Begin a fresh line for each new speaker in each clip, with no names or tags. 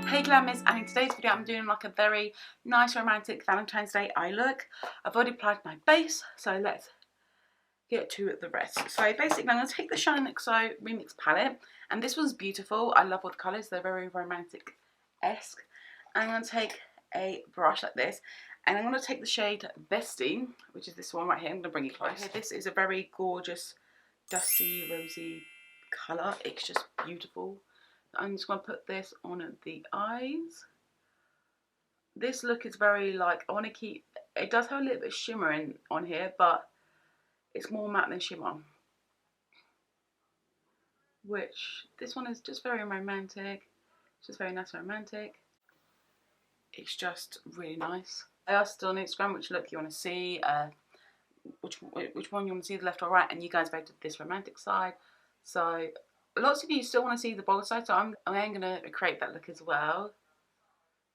Hey Glamours, and in today's video I'm doing like a very nice romantic Valentine's Day eye look. I've already applied my base, so let's get to the rest. So basically I'm going to take the charleanec Remix palette, and this one's beautiful. I love all the colours, they're very romantic-esque. I'm going to take a brush like this, and I'm going to take the shade Bestie, which is this one right here. I'm going to bring it close. This is a very gorgeous, dusty, rosy colour. It's just beautiful. I'm just going to put this on the eyes. This look is very like, I want to keep, it does have a little bit of shimmer on here, but it's more matte than shimmer. Which, this one is just very romantic. It's just very nice and romantic. It's just really nice. I asked on Instagram which look you want to see, which one you want to see, the left or right, and you guys voted this romantic side. So lots of you still want to see the bold side, so I'm going to create that look as well.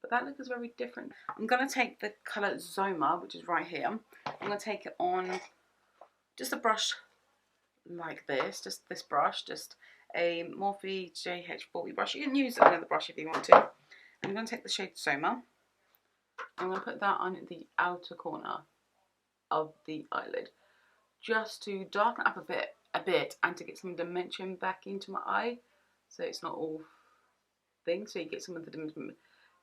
But that look is very different. I'm going to take the colour Zoma, which is right here. I'm going to take it on just a brush like this, just this brush, just a Morphe JH40 brush. You can use another brush if you want to. I'm going to take the shade Zoma. I'm going to put that on the outer corner of the eyelid, just to darken up a bit, and to get some dimension back into my eye, so it's not all things. So you get some of the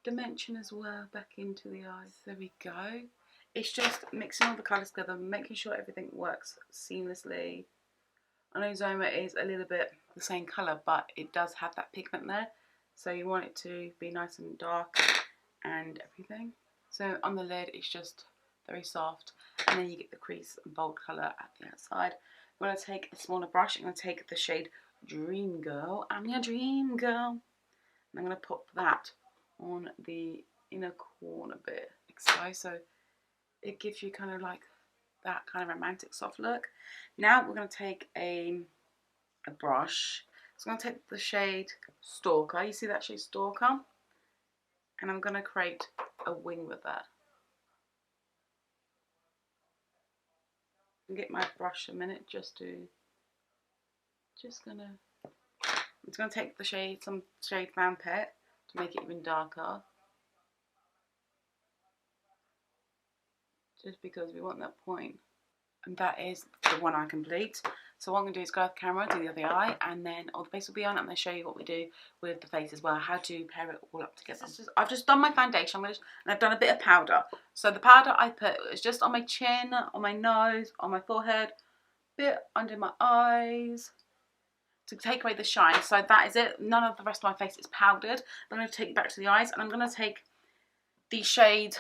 dimension as well back into the eyes. There we go. It's just mixing all the colours together, making sure everything works seamlessly. I know Zoma is a little bit the same colour, but it does have that pigment there, so you want it to be nice and dark and everything. So on the lid it's just very soft, and then you get the crease and bold colour at the outside. I'm going to take a smaller brush. I'm going to take the shade Dream Girl. I'm your dream girl. And I'm going to pop that on the inner corner bit, so it gives you kind of like that kind of romantic soft look. Now we're going to take a brush. So I'm going to take the shade Stalker. You see that shade Stalker? And I'm going to create a wing with that. Get my brush a minute I'm just gonna take the shade, some shade Vampet, to make it even darker, just because we want that point. And that is the one eye complete. So what I'm going to do is go off camera, do the other eye, and then all the face will be on. I'm going to show you what we do with the face as well, how to pair it all up together. I've just done my foundation, and I've done a bit of powder. So the powder I put is just on my chin, on my nose, on my forehead, bit under my eyes, to take away the shine. So that is it. None of the rest of my face is powdered. I'm going to take it back to the eyes, and I'm going to take the shade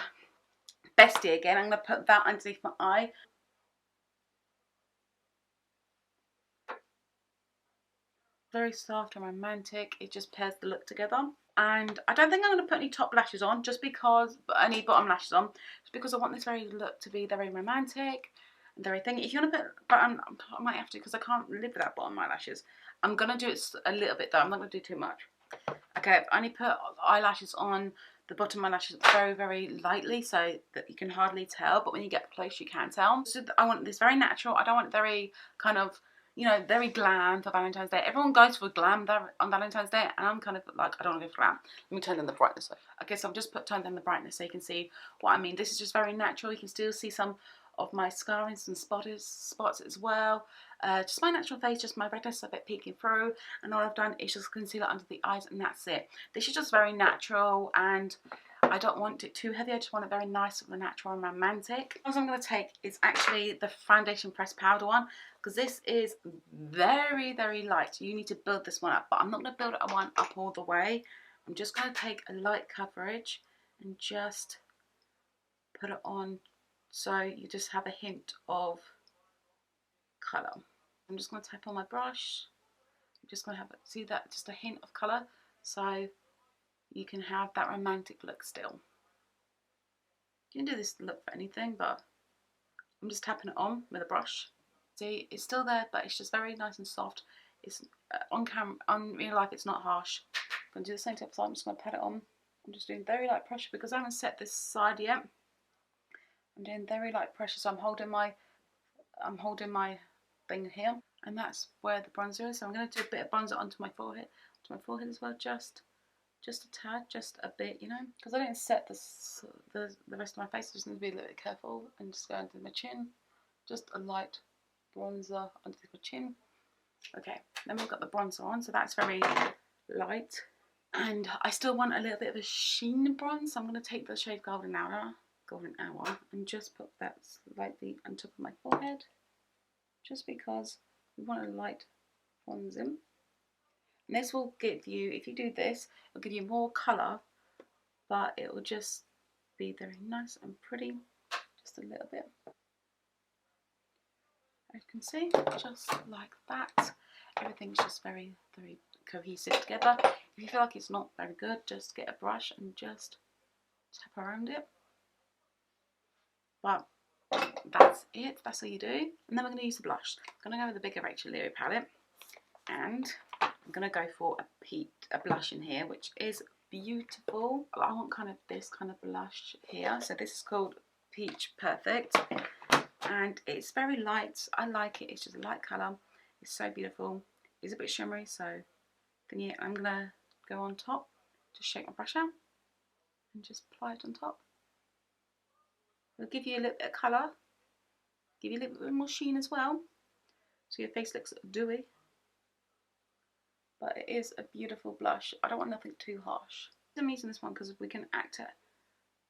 Bestie again. I'm going to put that underneath my eye. Very soft and romantic. It just pairs the look together. And I don't think I'm going to put any top lashes on, just because, any bottom lashes on, just because I want this very look to be very romantic and very thingy. If you want to put, but I might have to, because I can't live without bottom eyelashes. I'm going to do it a little bit though. I'm not going to do too much. Okay, I've only put eyelashes on the bottom eyelashes very lightly, so that you can hardly tell, but when you get close you can tell. So I want this very natural. I don't want it very kind of, you know, very glam for Valentine's Day. Everyone goes for glam on Valentine's Day, and I'm kind of like, I don't want to go for glam. Let me turn down the brightness. Okay, so I've just turned down the brightness so you can see what I mean. This is just very natural. You can still see some of my scarring, some spots as well. Just my natural face, just my redness a bit peeking through, and all I've done is just concealer under the eyes, and that's it. This is just very natural, and I don't want it too heavy. I just want it very nice, natural and romantic. What I'm going to take is actually the foundation pressed powder one, because this is very light. You need to build this one up, but I'm not going to build it one up all the way. I'm just going to take a light coverage and just put it on, so you just have a hint of colour. I'm just going to tap on my brush. I'm just going to have it, see that, just a hint of colour, so you can have that romantic look still. You can do this look for anything, but I'm just tapping it on with a brush. See, it's still there, but it's just very nice and soft. It's on camera, on real life, it's not harsh. I'm going to do the same type of side. I'm just going to pat it on. I'm just doing very light pressure because I haven't set this side yet. I'm doing very light pressure, so I'm holding my thing here, and that's where the bronzer is. So I'm going to do a bit of bronzer onto my forehead as well, just just a tad, just a bit, you know, because I didn't set the rest of my face. I just need to be a little bit careful and just go under my chin, just a light bronzer under my chin. Okay, then we've got the bronzer on, so that's very light, and I still want a little bit of a sheen bronze, so I'm going to take the shade Golden Hour, and just put that slightly on top of my forehead, just because we want a light bronze in. And this will give you, if you do this, it'll give you more colour, but it will just be very nice and pretty, just a little bit. As you can see, just like that. Everything's just very, very cohesive together. If you feel like it's not very good, just get a brush and just tap around it. But that's it, that's all you do. And then we're going to use the blush. I'm going to go with the bigger Rachel Leary palette, and I'm going to go for a blush in here, which is beautiful. I want kind of this kind of blush here. So this is called Peach Perfect, and it's very light. I like it. It's just a light colour. It's so beautiful. It's a bit shimmery, so then yeah, I'm going to go on top, just shake my brush out and just apply it on top. It'll give you a little bit of colour, give you a little bit more sheen as well, so your face looks dewy. But it is a beautiful blush. I don't want nothing too harsh. I'm using this one because we can act it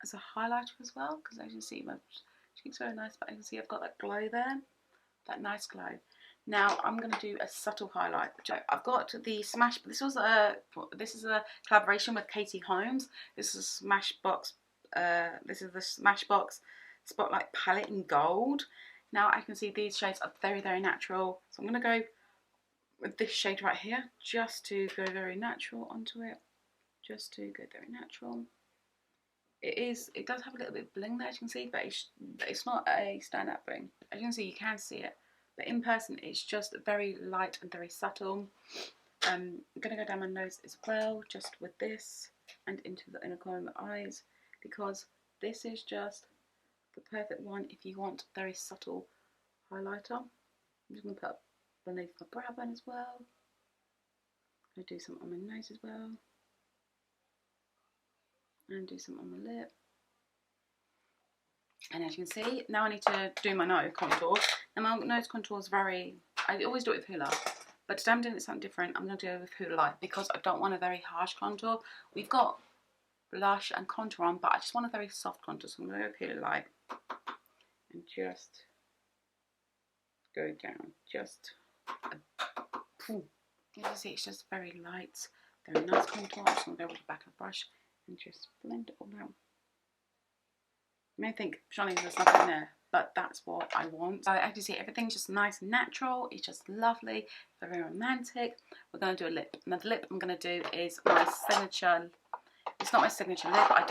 as a highlighter as well, because as you can see my cheek's very nice, but I can see I've got that glow there, that nice glow. Now I'm going to do a subtle highlight. I've got the this is a collaboration with Holmes. This is a Smashbox. This is the Smashbox Spotlight palette in gold. Now I can see these shades are very, very natural, so I'm going to go with this shade right here, just to go very natural onto it. Just to go very natural. It does have a little bit of bling there, as you can see, but it's not a standout bling. As you can see, you can see it, but in person it's just very light and very subtle. I'm going to go down my nose as well, just with this, and into the inner corner of the eyes, because this is just the perfect one if you want very subtle highlighter. I'm just going to put beneath my brow bone as well. I'm going to do some on my nose as well, and do some on my lip. And as you can see, now I need to do my nose contour. Now my nose contour is I always do it with Huda, but today I'm doing it something different. I'm going to do it with Huda Light because I don't want a very harsh contour. We've got blush and contour on, but I just want a very soft contour, so I'm going to go with Huda Light and just go down, just you can see it's just very light, very nice contour. I'm just going to go with the back of the brush and just blend it all out. You may think, Charleane, there's nothing there, but that's what I want. So as you see, everything's just nice and natural. It's just lovely, very romantic. We're going to do a lip. Now the lip I'm going to do is my signature. It's not my signature lip. I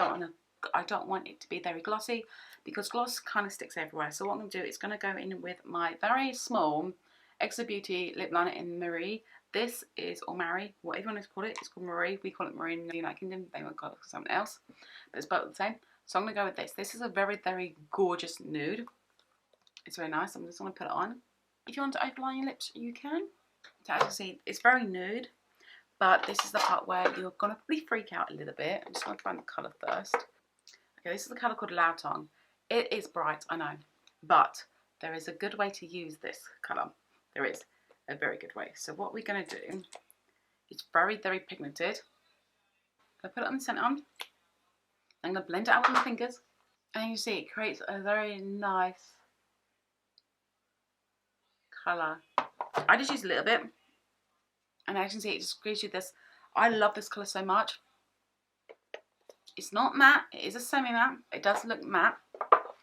don't want it to be very glossy, because gloss kind of sticks everywhere. So what I'm going to do is going to go in with my very small Exo Beauty lip liner in Marie. This is, or Marie, whatever you want to call it. It's called Marie. We call it Marie in the United Kingdom. They might call it something else, but it's both the same. So I'm going to go with this. This is a very, very gorgeous nude. It's very nice. I'm just going to put it on. If you want to overline your lips, you can. So as you see, it's very nude, but this is the part where you're going to probably freak out a little bit. I'm just going to find the colour first. Okay, this is the colour called Loud Tongue. It is bright, I know, but there is a good way to use this colour. There is a very good way. So what we're going to do, it's very, very pigmented. I put it on the centre. I'm going to blend it out with my fingers, and you see it creates a very nice colour. I just use a little bit, and as you can see, it just gives you this. I love this colour so much. It's not matte, it is a semi-matte. It does look matte.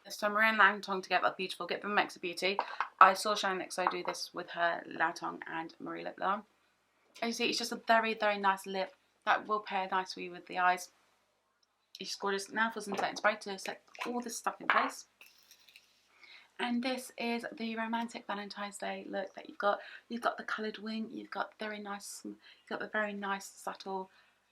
So Marie and Loud Tongue together, beautiful. Get them from Exo Beauty. I saw charleanec do this with her Loud Tongue and Marie lip liner. As you see, it's just a very, very nice lip that will pair nicely with the eyes. It's gorgeous. Now for some setting spray to set all this stuff in place. And this is the romantic Valentine's Day look that you've got. You've got the coloured wing. You've got very nice. You've got the very nice subtle,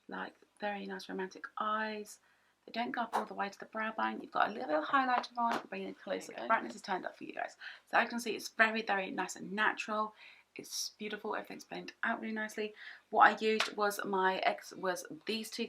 like very nice romantic eyes. They don't go up all the way to the brow bone. You've got a little bit of highlighter on, bringing it closer. The brightness is turned up for you guys. So I can see it's very, very nice and natural. It's beautiful. Everything's blended out really nicely. What I used was these two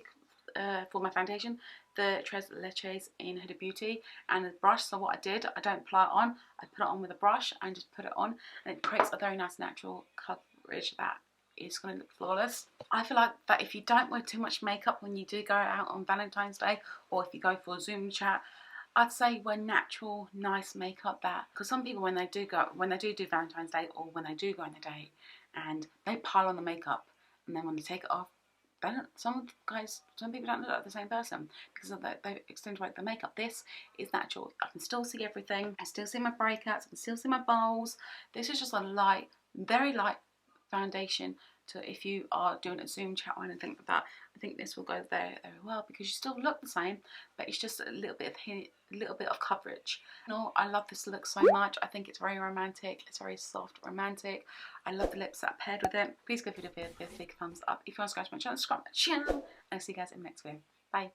for my foundation, the Tres Leches in Huda Beauty, and the brush. So what I did, I don't apply it on, I put it on with a brush and just put it on, and it creates a very nice natural coverage that is going to look flawless. I feel like that if you don't wear too much makeup when you do go out on Valentine's Day, or if you go for a Zoom chat, I'd say wear natural, nice makeup. That because some people when they do Valentine's Day, or when they do go on a date, and they pile on the makeup, and then when they take it off, some people don't look like the same person because of they accentuate the makeup. This is natural. I can still see everything. I still see my breakouts. I can still see my bows. This is just a light, very light foundation to if you are doing a Zoom chat or anything like that. I think this will go very well because you still look the same, but it's just a little bit of coverage. No, I love this look so much. I think it's very romantic. It's very soft, romantic. I love the lips that are paired with it. Please give it a big thumbs up. If you want to subscribe to my channel, subscribe to my channel. And I'll see you guys in the next video. Bye.